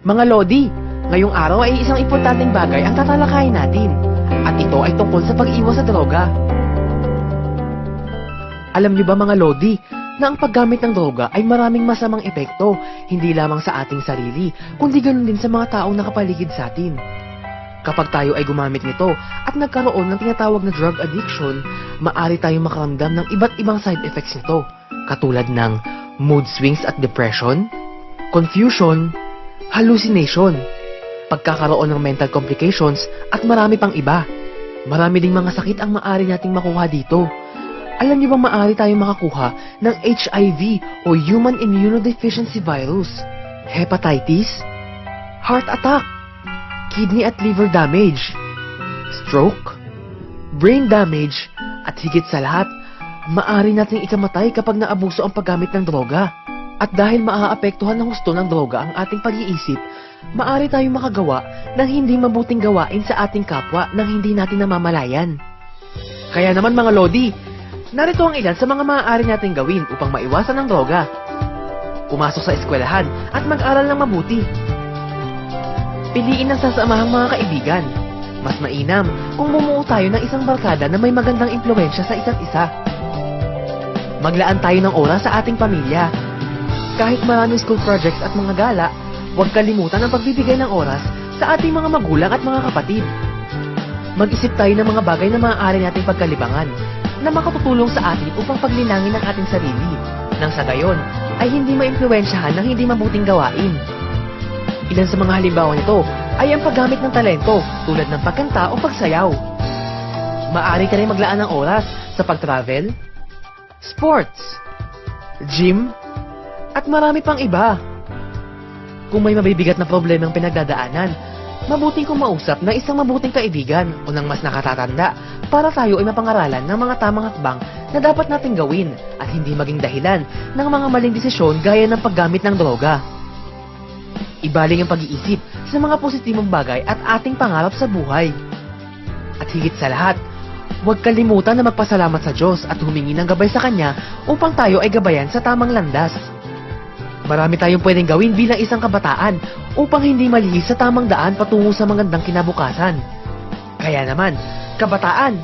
Mga Lodi, ngayong araw ay isang importanteng bagay ang tatalakayin natin. At ito ay tungkol sa pag-iwas sa droga. Alam niyo ba mga Lodi, na ang paggamit ng droga ay maraming masamang epekto, hindi lamang sa ating sarili, kundi ganoon din sa mga taong nakapaligid sa atin. Kapag tayo ay gumamit nito at nagkaroon ng tinatawag na drug addiction, maaari tayong makaramdam ng iba't ibang side effects nito, katulad ng mood swings at depression, confusion, hallucination, pagkakaroon ng mental complications at marami pang iba. Marami ding mga sakit ang maaari nating makuha dito. Alam niyo bang maaari tayong makakuha ng HIV o Human Immunodeficiency Virus, hepatitis, heart attack, kidney at liver damage, stroke, brain damage, at higit sa lahat, maaari nating ikamatay kapag naabuso ang paggamit ng droga. At dahil maaapektuhan ng husto ng droga ang ating pag-iisip, maaari tayong makagawa ng hindi mabuting gawain sa ating kapwa nang hindi natin namamalayan. Kaya naman mga Lodi, narito ang ilan sa mga maaari nating gawin upang maiwasan ang droga. Pumasok sa eskwelahan at mag-aral ng mabuti. Piliin ang sasamahang mga kaibigan. Mas mainam kung bumuo tayo ng isang barkada na may magandang impluwensya sa isa't isa. Maglaan tayo ng oras sa ating pamilya. Kahit maraming school projects at mga gala, huwag kalimutan ang pagbibigay ng oras sa ating mga magulang at mga kapatid. Mag-isip tayo ng mga bagay na maaari nating pagkalibangan na makatutulong sa atin upang paglinangin ang ating sarili, nang sa gayon ay hindi maimpluwensyahan ng hindi mabuting gawain. Ilan sa mga halimbawa nito ay ang paggamit ng talento tulad ng pagkanta o pagsayaw. Maaari ka rin maglaan ng oras sa pag-travel, sports, gym, at marami pang iba. Kung may mabibigat na problemang pinagdadaanan, mabuting kumausap ng isang mabuting kaibigan o ng mas nakatatanda para tayo ay mapangaralan ng mga tamang hakbang na dapat nating gawin at hindi maging dahilan ng mga maling desisyon gaya ng paggamit ng droga. Ibaling ang pag-iisip sa mga positibong bagay at ating pangarap sa buhay. At higit sa lahat, huwag kalimutan na magpasalamat sa Diyos at humingi ng gabay sa Kanya upang tayo ay gabayan sa tamang landas. Marami tayong pwedeng gawin bilang isang kabataan upang hindi malihis sa tamang daan patungo sa magandang kinabukasan. Kaya naman, kabataan,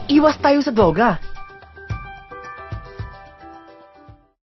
iwas tayo sa droga.